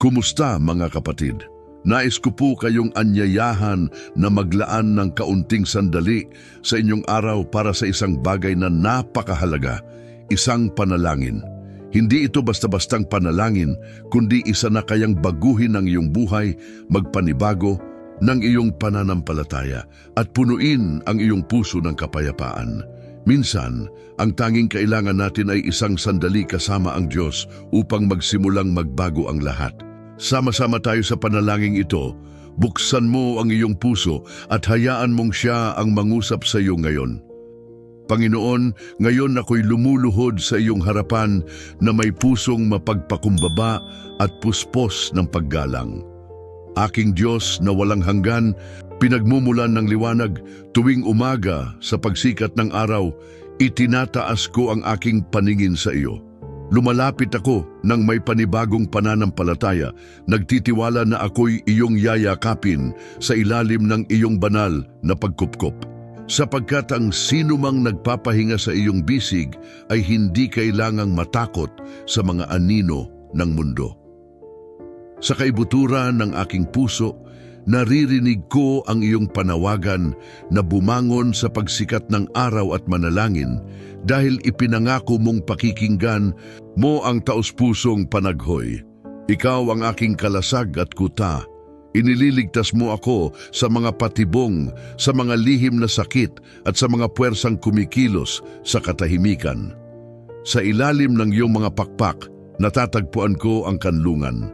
Kumusta mga kapatid? Nais ko po kayong anyayahan na maglaan ng kaunting sandali sa inyong araw para sa isang bagay na napakahalaga, isang panalangin. Hindi ito basta-bastang panalangin, kundi isa na kayang baguhin ang iyong buhay, magpanibago ng iyong pananampalataya at punuin ang iyong puso ng kapayapaan. Minsan, ang tanging kailangan natin ay isang sandali kasama ang Diyos upang magsimulang magbago ang lahat. Sama-sama tayo sa panalangin ito. Buksan mo ang iyong puso at hayaan mong siya ang mangusap sa iyo ngayon. Panginoon, ngayon ako'y lumuluhod sa iyong harapan na may pusong mapagpakumbaba at puspos ng paggalang. Aking Diyos na walang hanggan, pinagmumulan ng liwanag tuwing umaga sa pagsikat ng araw, itinataas ko ang aking paningin sa iyo. Lumalapit ako ng may panibagong pananampalataya, nagtitiwala na ako'y iyong yayakapin sa ilalim ng iyong banal na pagkupkop. Sapagkat ang sinumang nagpapahinga sa iyong bisig ay hindi kailangang matakot sa mga anino ng mundo. Sa kaibuturan ng aking puso, naririnig ko ang iyong panawagan na bumangon sa pagsikat ng araw at manalangin dahil ipinangako mong pakikinggan mo ang taos-pusong panaghoy. Ikaw ang aking kalasag at kuta. Inililigtas mo ako sa mga patibong, sa mga lihim na sakit at sa mga puwersang kumikilos sa katahimikan. Sa ilalim ng iyong mga pakpak, natatagpuan ko ang kanlungan.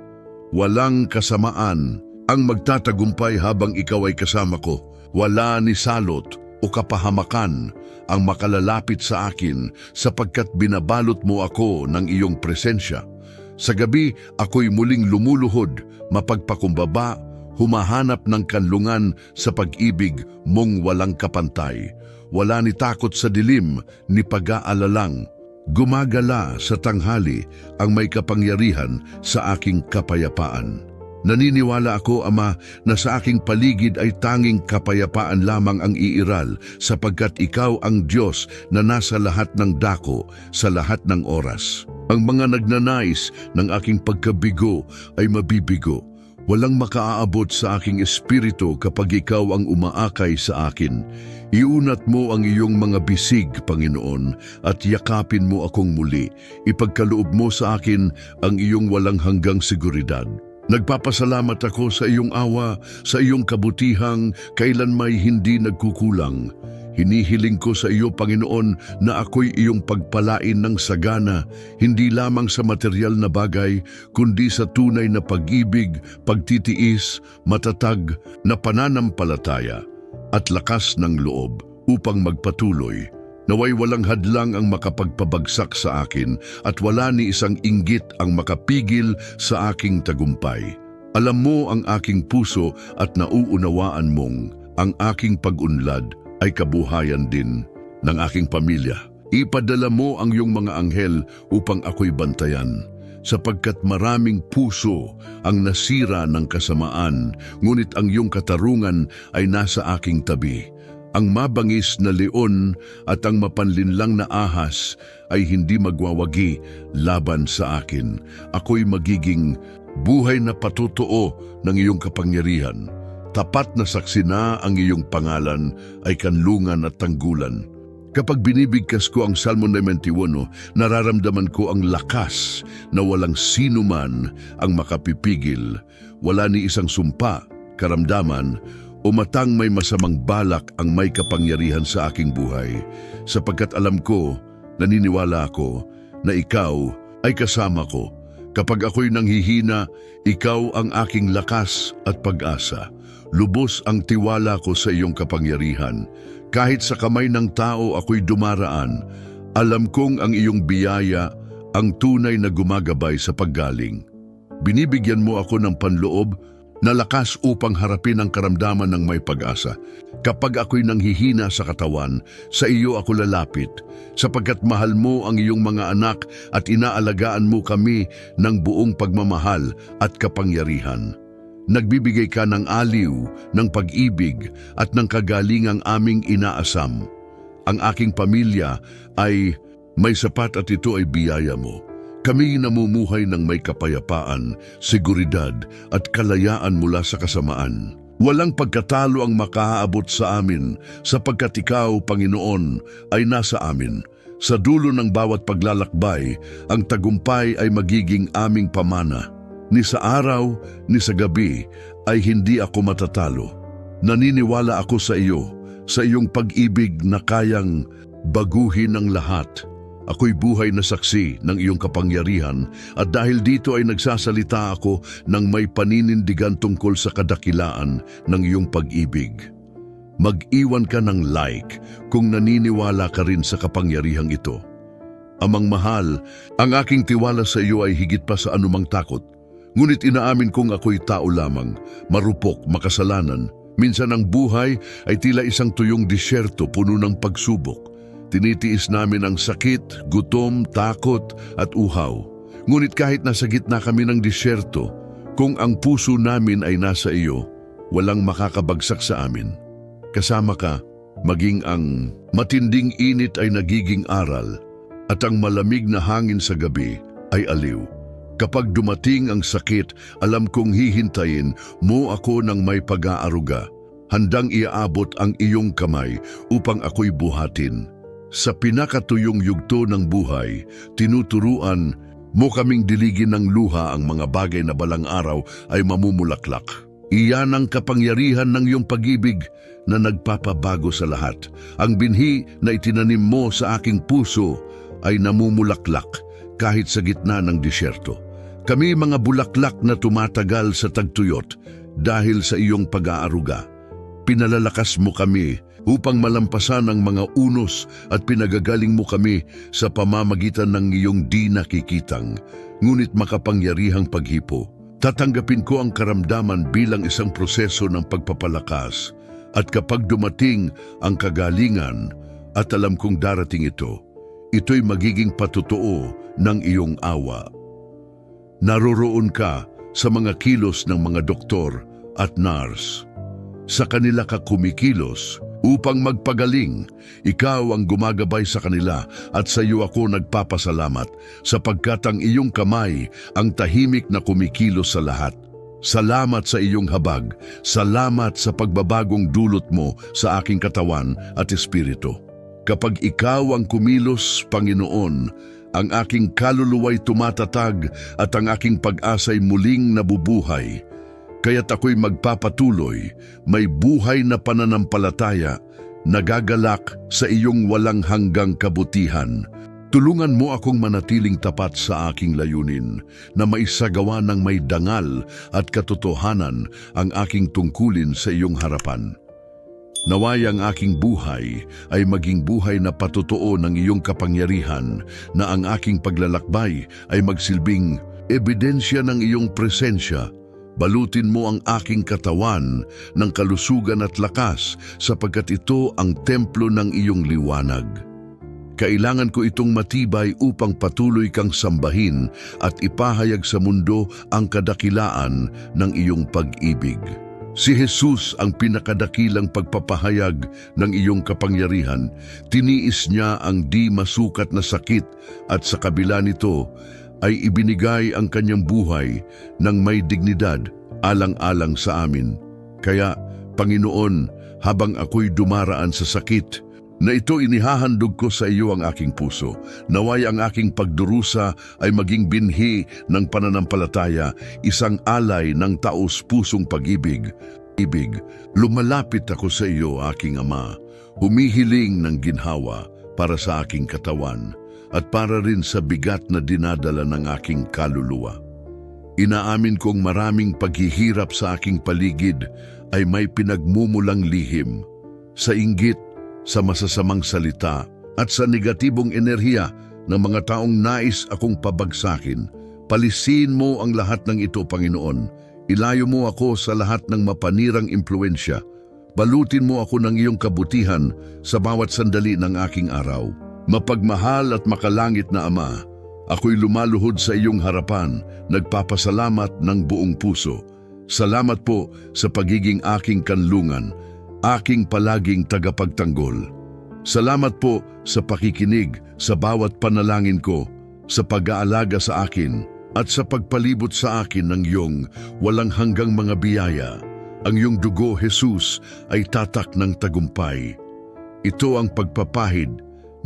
Walang kasamaan ang magtatagumpay habang ikaw ay kasama ko. Wala ni salot o kapahamakan ang makalalapit sa akin sapagkat binabalot mo ako ng iyong presensya. Sa gabi, ako'y muling lumuluhod, mapagpakumbaba, humahanap ng kanlungan sa pag-ibig mong walang kapantay. Wala ni takot sa dilim, ni pag-aalalang. Gumagala sa tanghali ang may kapangyarihan sa aking kapayapaan. Naniniwala ako, Ama, na sa aking paligid ay tanging kapayapaan lamang ang iiral sapagkat ikaw ang Diyos na nasa lahat ng dako, sa lahat ng oras. Ang mga nagnanais ng aking pagkabigo ay mabibigo. Walang makaaabot sa aking espiritu kapag ikaw ang umaakay sa akin. Iunat mo ang iyong mga bisig, Panginoon, at yakapin mo akong muli. Ipagkaloob mo sa akin ang iyong walang hanggang seguridad. Nagpapasalamat ako sa iyong awa, sa iyong kabutihang kailan may hindi nagkukulang. Hinihiling ko sa iyo, Panginoon, na ako'y iyong pagpalain ng sagana, hindi lamang sa material na bagay, kundi sa tunay na pag-ibig, pagtitiis, matatag na pananampalataya at lakas ng loob upang magpatuloy. Naway walang hadlang ang makapagpabagsak sa akin at wala ni isang inggit ang makapigil sa aking tagumpay. Alam mo ang aking puso at nauunawaan mong ang aking pag-unlad ay kabuhayan din ng aking pamilya. Ipadala mo ang iyong mga anghel upang ako'y bantayan, sapagkat maraming puso ang nasira ng kasamaan, ngunit ang iyong katarungan ay nasa aking tabi. Ang mabangis na leon at ang mapanlinlang na ahas ay hindi magwawagi laban sa akin. Ako'y magiging buhay na patutuo ng iyong kapangyarihan. Tapat na saksi na ang iyong pangalan ay kanlungan at tanggulan. Kapag binibigkas ko ang Salmo 91, nararamdaman ko ang lakas na walang sino man ang makapipigil. Wala ni isang sumpa, karamdaman, o matang may masamang balak ang may kapangyarihan sa aking buhay, sapagkat alam ko, naniniwala ako, na ikaw ay kasama ko. Kapag ako'y nanghihina, ikaw ang aking lakas at pag-asa. Lubos ang tiwala ko sa iyong kapangyarihan. Kahit sa kamay ng tao ako'y dumaraan, alam kong ang iyong biyaya ang tunay na gumagabay sa paggaling. Binibigyan mo ako ng panloob na lakas upang harapin ang karamdaman ng may pag-asa. Kapag ako'y nanghihina sa katawan, sa iyo ako lalapit, sapagkat mahal mo ang iyong mga anak at inaalagaan mo kami ng buong pagmamahal at kapangyarihan. Nagbibigay ka ng aliw, ng pag-ibig at ng kagalingang aming inaasam. Ang aking pamilya ay may sapat at ito ay biyaya mo. Kami namumuhay ng may kapayapaan, seguridad at kalayaan mula sa kasamaan. Walang pagkatalo ang makaaabot sa amin sapagkat ikaw, Panginoon, ay nasa amin. Sa dulo ng bawat paglalakbay, ang tagumpay ay magiging aming pamana. Ni sa araw, ni sa gabi, ay hindi ako matatalo. Naniniwala ako sa iyong pag-ibig na kayang baguhin ang lahat. Ako'y buhay na saksi ng iyong kapangyarihan at dahil dito ay nagsasalita ako ng may paninindigan tungkol sa kadakilaan ng iyong pag-ibig. Mag-iwan ka ng like kung naniniwala ka rin sa kapangyarihang ito. Amang mahal, ang aking tiwala sa iyo ay higit pa sa anumang takot. Ngunit inaamin kong ako'y tao lamang, marupok, makasalanan. Minsan ang buhay ay tila isang tuyong disyerto puno ng pagsubok. Tinitiis namin ang sakit, gutom, takot at uhaw. Ngunit kahit nasa gitna kami ng disyerto, kung ang puso namin ay nasa iyo, walang makakabagsak sa amin. Kasama ka, maging ang matinding init ay nagiging aral at ang malamig na hangin sa gabi ay aliw. Kapag dumating ang sakit, alam kong hihintayin mo ako ng may pag-aaruga. Handang iaabot ang iyong kamay upang ako'y buhatin. Sa pinakatuyong yugto ng buhay, tinuturuan mo kaming diligin ng luha ang mga bagay na balang araw ay mamumulaklak. Iyan ang kapangyarihan ng iyong pag-ibig na nagpapabago sa lahat. Ang binhi na itinanim mo sa aking puso ay namumulaklak kahit sa gitna ng disyerto. Kami mga bulaklak na tumatagal sa tagtuyot dahil sa iyong pag-aaruga. Pinalalakas mo kami upang malampasan ang mga unos at pinagagaling mo kami sa pamamagitan ng iyong di nakikitang, ngunit makapangyarihang paghipo. Tatanggapin ko ang karamdaman bilang isang proseso ng pagpapalakas at kapag dumating ang kagalingan at alam kong darating ito'y magiging patotoo ng iyong awa. Naroroon ka sa mga kilos ng mga doktor at nurse. Sa kanila ka kumikilos upang magpagaling. Ikaw ang gumagabay sa kanila at sa iyo ako nagpapasalamat sapagkat ang iyong kamay ang tahimik na kumikilos sa lahat. Salamat sa iyong habag. Salamat sa pagbabagong dulot mo sa aking katawan at espiritu. Kapag ikaw ang kumilos, Panginoon, ang aking kaluluwa'y tumatatag at ang aking pag-asa'y muling nabubuhay. Kaya't ako'y magpapatuloy, may buhay na pananampalataya, nagagalak sa iyong walang hanggang kabutihan. Tulungan mo akong manatiling tapat sa aking layunin, na maisagawa ng may dangal at katotohanan ang aking tungkulin sa iyong harapan. Naway ang aking buhay ay maging buhay na patotoo ng iyong kapangyarihan, na ang aking paglalakbay ay magsilbing ebidensya ng iyong presensya. Balutin mo ang aking katawan ng kalusugan at lakas sapagkat ito ang templo ng iyong liwanag. Kailangan ko itong matibay upang patuloy kang sambahin at ipahayag sa mundo ang kadakilaan ng iyong pag-ibig. Si Jesus ang pinakadakilang pagpapahayag ng iyong kapangyarihan. Tiniis niya ang di masukat na sakit at sa kabila nito ay ibinigay ang kanyang buhay ng may dignidad alang-alang sa amin. Kaya, Panginoon, habang ako'y dumaraan sa sakit, na ito inihahandog ko sa iyo ang aking puso. Naway ang aking pagdurusa ay maging binhi ng pananampalataya, isang alay ng taos-pusong pag-ibig. Lumalapit ako sa iyo, aking Ama, humihiling ng ginhawa para sa aking katawan at para rin sa bigat na dinadala ng aking kaluluwa. Inaamin kong maraming paghihirap sa aking paligid ay may pinagmumulang lihim, sa inggit, sa masasamang salita, at sa negatibong enerhiya ng mga taong nais akong pabagsakin. Palisin mo ang lahat ng ito, Panginoon. Ilayo mo ako sa lahat ng mapanirang impluensya. Balutin mo ako ng iyong kabutihan sa bawat sandali ng aking araw. Mapagmahal at makalangit na Ama, ako'y lumaluhod sa iyong harapan, nagpapasalamat ng buong puso. Salamat po sa pagiging aking kanlungan, aking palaging tagapagtanggol. Salamat po sa pakikinig sa bawat panalangin ko. sa pag-aalaga sa akin at sa pagpalibot sa akin ng iyong walang hanggang mga biyaya. Ang iyong dugo, Jesus, ay tatak ng tagumpay. Ito ang pagpapahid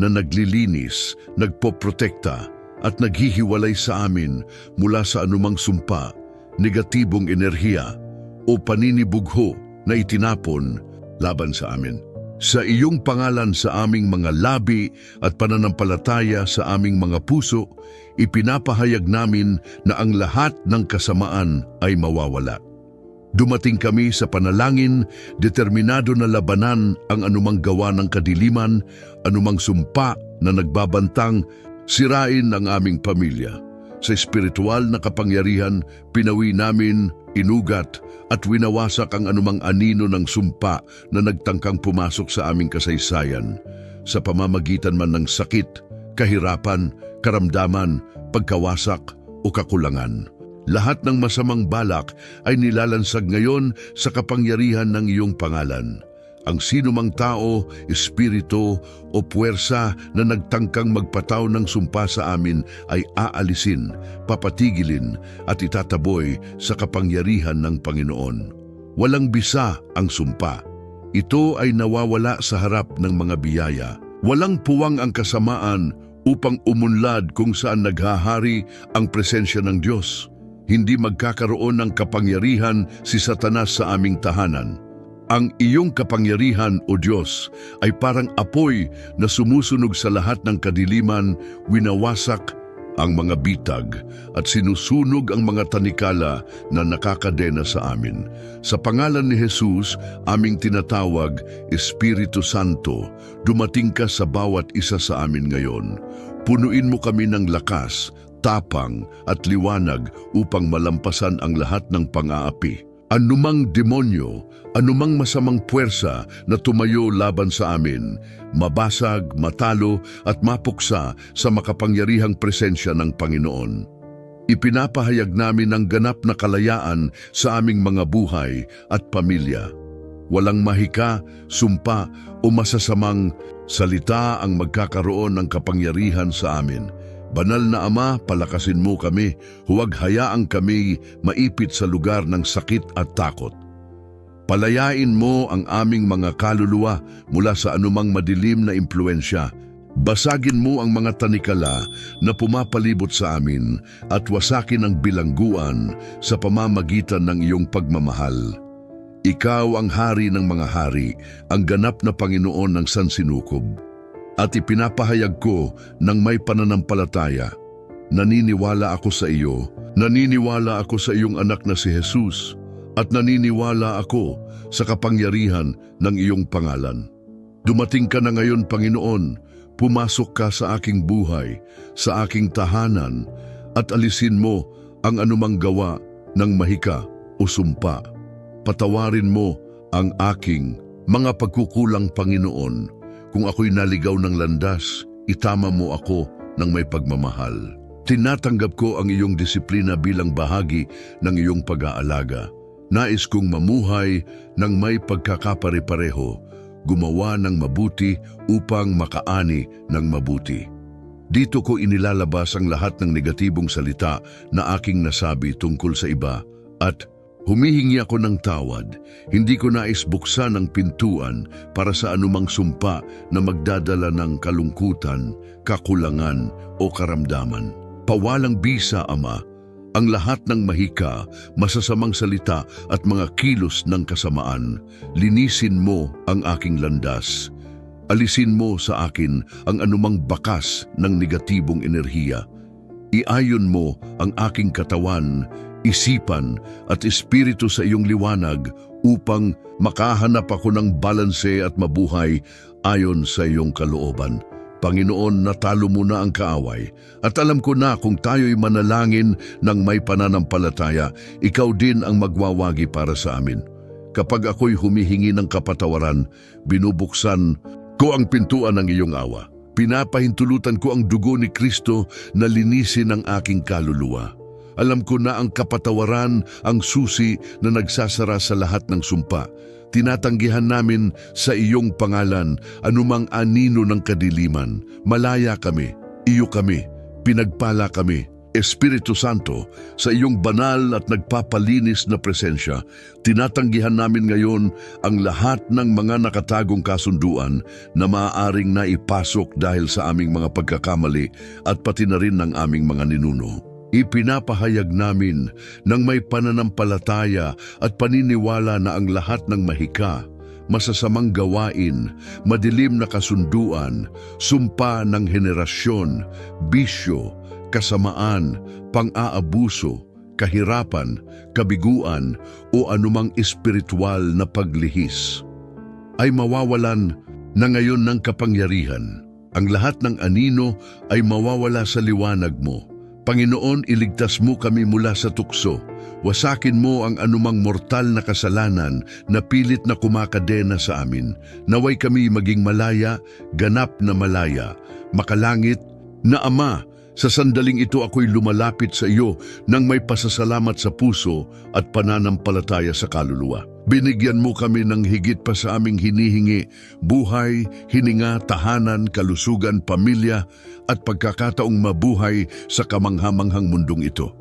na naglilinis, nagpoprotekta at naghihiwalay sa amin mula sa anumang sumpa, negatibong enerhiya o paninibugho na itinapon laban sa amin. Sa iyong pangalan sa aming mga labi at pananampalataya sa aming mga puso, ipinapahayag namin na ang lahat ng kasamaan ay mawawala. Dumating kami sa panalangin, determinado na labanan ang anumang gawa ng kadiliman, anumang sumpa na nagbabantang sirain ang aming pamilya. Sa espiritual na kapangyarihan, pinawi namin, inugat at winawasak ang anumang anino ng sumpa na nagtangkang pumasok sa aming kasaysayan, sa pamamagitan man ng sakit, kahirapan, karamdaman, pagkawasak o kakulangan. Lahat ng masamang balak ay nilalansag ngayon sa kapangyarihan ng iyong pangalan. Ang sinumang tao, espiritu o puwersa na nagtangkang magpataw ng sumpa sa amin ay aalisin, papatigilin at itataboy sa kapangyarihan ng Panginoon. Walang bisa ang sumpa. Ito ay nawawala sa harap ng mga biyaya. Walang puwang ang kasamaan upang umunlad kung saan naghahari ang presensya ng Diyos. Hindi magkakaroon ng kapangyarihan si Satanas sa aming tahanan. Ang iyong kapangyarihan, O Diyos, ay parang apoy na sumusunog sa lahat ng kadiliman, winawasak ang mga bitag at sinusunog ang mga tanikala na nakakadena sa amin. Sa pangalan ni Jesus, aming tinatawag, Espiritu Santo, dumating ka sa bawat isa sa amin ngayon. Punuin mo kami ng lakas, tapang at liwanag upang malampasan ang lahat ng pang-aapi. Anumang demonyo, anumang masamang puwersa na tumayo laban sa amin, mabasag, matalo at mapuksa sa makapangyarihang presensya ng Panginoon. Ipinapahayag namin ang ganap na kalayaan sa aming mga buhay at pamilya. Walang mahika, sumpa o masasamang salita ang magkakaroon ng kapangyarihan sa amin. Banal na Ama, palakasin mo kami, huwag hayaang kami maipit sa lugar ng sakit at takot. Palayain mo ang aming mga kaluluwa mula sa anumang madilim na impluensya. Basagin mo ang mga tanikala na pumapalibot sa amin at wasakin ang bilangguan sa pamamagitan ng iyong pagmamahal. Ikaw ang hari ng mga hari, ang ganap na Panginoon ng sansinukob. At ipinapahayag ko ng may pananampalataya, naniniwala ako sa iyo, naniniwala ako sa iyong anak na si Jesus, at naniniwala ako sa kapangyarihan ng iyong pangalan. Dumating ka na ngayon, Panginoon, pumasok ka sa aking buhay, sa aking tahanan, at alisin mo ang anumang gawa ng mahika o sumpa. Patawarin mo ang aking mga pagkukulang, Panginoon. Kung ako'y naligaw ng landas, itama mo ako ng may pagmamahal. Tinatanggap ko ang iyong disiplina bilang bahagi ng iyong pag-aalaga. Nais kong mamuhay ng may pagkakapare-pareho, gumawa ng mabuti upang makaani ng mabuti. Dito ko inilalabas ang lahat ng negatibong salita na aking nasabi tungkol sa iba at humihingi ako ng tawad. Hindi ko nais buksan ang pintuan para sa anumang sumpa na magdadala ng kalungkutan, kakulangan o karamdaman. Pawalang bisa, Ama, ang lahat ng mahika, masasamang salita at mga kilos ng kasamaan. Linisin mo ang aking landas. Alisin mo sa akin ang anumang bakas ng negatibong enerhiya. Iayon mo ang aking katawan, isipan at espiritu sa iyong liwanag upang makahanap ako ng balanse at mabuhay ayon sa iyong kalooban. Panginoon, natalo mo na ang kaaway at alam ko na kung tayo'y manalangin ng may pananampalataya, ikaw din ang magwawagi para sa amin. Kapag ako'y humihingi ng kapatawaran, binubuksan ko ang pintuan ng iyong awa. Pinapahintulutan ko ang dugo ni Kristo na linisin ang aking kaluluwa. Alam ko na ang kapatawaran ang susi na nagsasara sa lahat ng sumpa. Tinatanggihan namin sa iyong pangalan anumang anino ng kadiliman. Malaya kami, iyo kami, Pinagpala kami, Espiritu Santo, sa iyong banal at nagpapalinis na presensya. Tinatanggihan namin ngayon ang lahat ng mga nakatagong kasunduan na maaaring naipasok dahil sa aming mga pagkakamali at pati na rin ng aming mga ninuno. Ipinapahayag namin ng may pananampalataya at paniniwala na ang lahat ng mahika, masasamang gawain, madilim na kasunduan, sumpa ng henerasyon, bisyo, kasamaan, pang-aabuso, kahirapan, kabiguan o anumang espiritual na paglihis ay mawawalan na ngayon ng kapangyarihan. Ang lahat ng anino ay mawawala sa liwanag mo. Panginoon, iligtas mo kami mula sa tukso. Wasakin mo ang anumang mortal na kasalanan na pilit na kumakadena sa amin. Naway kami maging malaya, ganap na malaya, makalangit na Ama. Sa sandaling ito ako'y lumalapit sa iyo nang may pasasalamat sa puso at pananampalataya sa kaluluwa. Binigyan mo kami ng higit pa sa aming hinihingi, buhay, hininga, tahanan, kalusugan, pamilya at pagkakataong mabuhay sa kamanghamanghang mundong ito.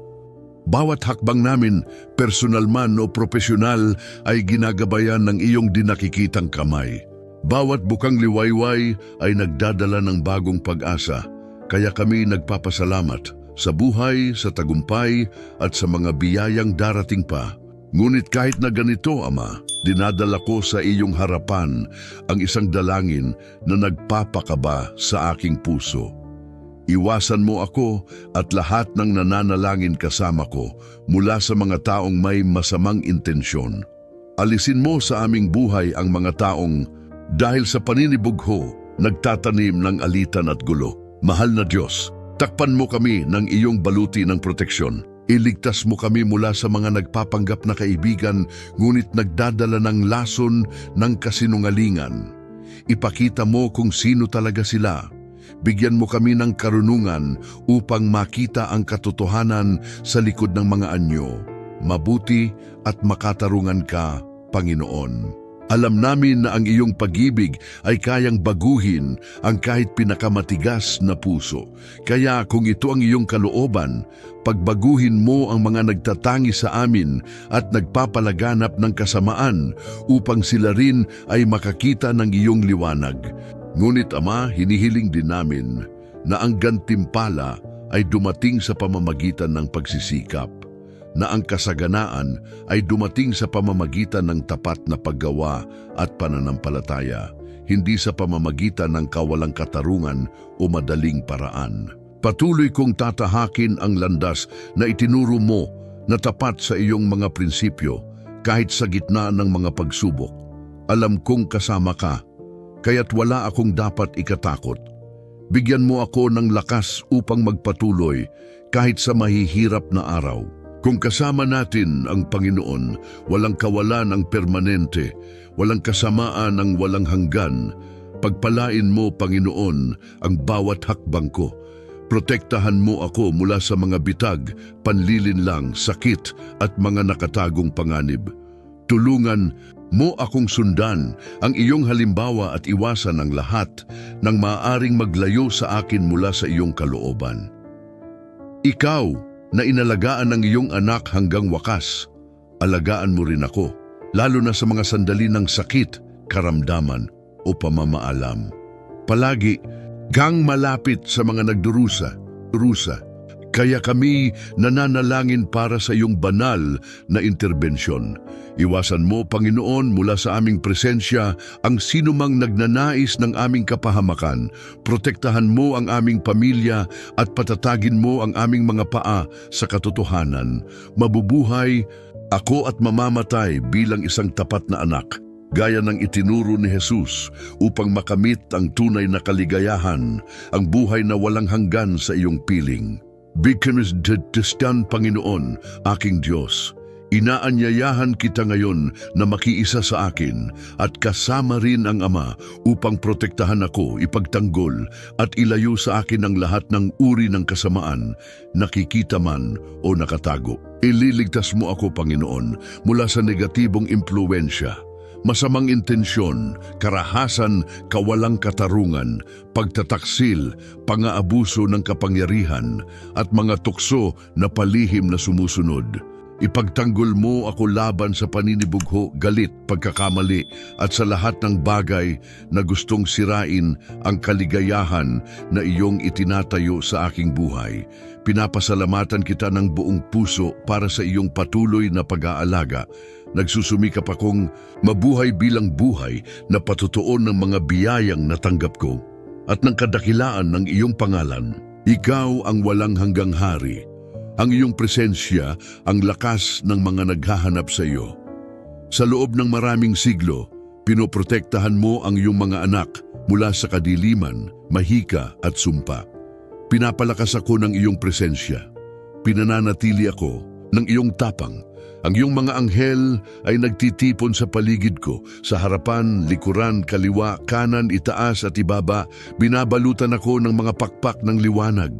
Bawat hakbang namin, personal man o profesional, ay ginagabayan ng iyong dinakikitang kamay. Bawat bukang liwayway ay nagdadala ng bagong pag-asa. Kaya kami nagpapasalamat sa buhay, sa tagumpay at sa mga biyayang darating pa. Ngunit kahit na ganito, Ama, dinadala ko sa iyong harapan ang isang dalangin na nagpapakaba sa aking puso. Iwasan mo ako at lahat ng nananalangin kasama ko mula sa mga taong may masamang intensyon. Alisin mo sa aming buhay ang mga taong dahil sa paninibugho nagtatanim ng alitan at gulo. Mahal na Diyos, takpan mo kami ng iyong baluti ng proteksyon. Iligtas mo kami mula sa mga nagpapanggap na kaibigan ngunit nagdadala ng lason ng kasinungalingan. Ipakita mo kung sino talaga sila. Bigyan mo kami ng karunungan upang makita ang katotohanan sa likod ng mga anyo. Mabuti at makatarungan ka, Panginoon. Alam namin na ang iyong pag-ibig ay kayang baguhin ang kahit pinakamatigas na puso. Kaya kung ito ang iyong kalooban, pagbaguhin mo ang mga nagtatangi sa amin at nagpapalaganap ng kasamaan upang sila rin ay makakita ng iyong liwanag. Ngunit Ama, hinihiling din namin na ang gantimpala ay dumating sa pamamagitan ng pagsisikap, na ang kasaganaan ay dumating sa pamamagitan ng tapat na paggawa at pananampalataya, hindi sa pamamagitan ng kawalang katarungan o madaling paraan. Patuloy kong tatahakin ang landas na itinuro mo na tapat sa iyong mga prinsipyo kahit sa gitna ng mga pagsubok. Alam kong kasama ka, kaya't wala akong dapat ikatakot. Bigyan mo ako ng lakas upang magpatuloy kahit sa mahihirap na araw. Kung kasama natin ang Panginoon, walang kawalan ang permanente, walang kasamaan ang walang hanggan. Pagpalain mo, Panginoon, ang bawat hakbang ko. Protektahan mo ako mula sa mga bitag, panlilinlang, sakit at mga nakatagong panganib. Tulungan mo akong sundan ang iyong halimbawa at iwasan ang lahat ng maaaring maglayo sa akin mula sa iyong kalooban. Ikaw, na inalagaan ng iyong anak hanggang wakas, alagaan mo rin ako, lalo na sa mga sandali ng sakit, karamdaman o pamamaalam. Palagi kang malapit sa mga nagdurusa. Kaya kami nananalangin para sa iyong banal na interbensyon. Iwasan mo, Panginoon, mula sa aming presensya ang sinumang nagnanais ng aming kapahamakan. Protektahan mo ang aming pamilya at patatagin mo ang aming mga paa sa katotohanan. Mabubuhay ako at mamamatay bilang isang tapat na anak, gaya ng itinuro ni Jesus upang makamit ang tunay na kaligayahan, ang buhay na walang hanggan sa iyong piling. Bigyan Panginoon, aking Diyos. Inaanyayahan kita ngayon na makiisa sa akin at kasama rin ang Ama upang protektahan ako, ipagtanggol at ilayo sa akin ang lahat ng uri ng kasamaan, nakikita man o nakatago. Ililigtas mo ako, Panginoon, mula sa negatibong impluwensya, Masamang intensyon, karahasan, kawalang katarungan, pagtataksil, pang-aabuso ng kapangyarihan, at mga tukso na palihim na sumusunod. Ipagtanggol mo ako laban sa paninibugho, galit, pagkakamali, at sa lahat ng bagay na gustong sirain ang kaligayahan na iyong itinatayo sa aking buhay. Pinapasalamatan kita ng buong puso para sa iyong patuloy na pag-aalaga. Nagsusumikap akong mabuhay bilang buhay na patutuon ng mga biyayang natanggap ko at ng kadakilaan ng iyong pangalan. Ikaw ang walang hanggang hari. Ang iyong presensya ang lakas ng mga naghahanap sa iyo. Sa loob ng maraming siglo, pinoprotektahan mo ang iyong mga anak mula sa kadiliman, mahika at sumpa. Pinapalakas ako ng iyong presensya. Pinananatili ako ng iyong tapang. Ang iyong mga anghel ay nagtitipon sa paligid ko, sa harapan, likuran, kaliwa, kanan, itaas at ibaba. Binabalutan ako ng mga pakpak ng liwanag.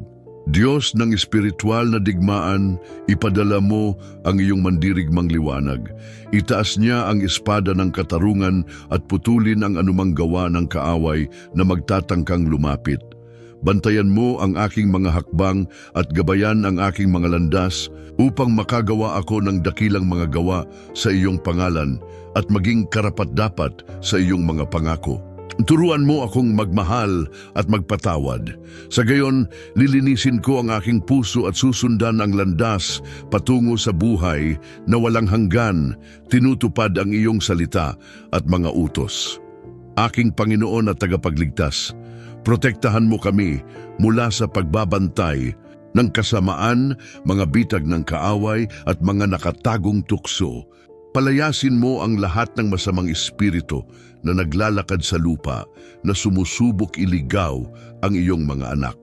Diyos ng espiritual na digmaan, ipadala mo ang iyong mandirigmang liwanag. Itaas niya ang espada ng katarungan at putulin ang anumang gawa ng kaaway na magtatangkang lumapit. Bantayan mo ang aking mga hakbang at gabayan ang aking mga landas upang makagawa ako ng dakilang mga gawa sa iyong pangalan at maging karapat-dapat sa iyong mga pangako. Turuan mo akong magmahal at magpatawad. Sa gayon, lilinisin ko ang aking puso at susundan ang landas patungo sa buhay na walang hanggan, tinutupad ang iyong salita at mga utos. Aking Panginoon at tagapagligtas, protektahan mo kami mula sa pagbabantay ng kasamaan, mga bitag ng kaaway at mga nakatagong tukso. Palayasin mo ang lahat ng masamang espiritu na naglalakad sa lupa na sumusubok iligaw ang iyong mga anak.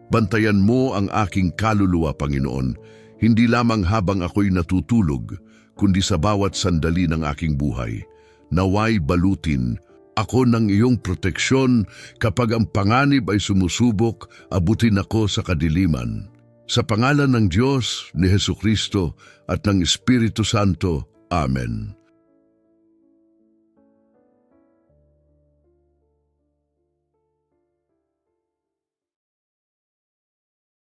Bantayan mo ang aking kaluluwa, Panginoon, hindi lamang habang ako'y natutulog, kundi sa bawat sandali ng aking buhay. Naway balutin ako ng iyong proteksyon kapag ang panganib ay sumusubok, abutin ako sa kadiliman. Sa pangalan ng Diyos, ni Hesukristo at ng Espiritu Santo. Amen.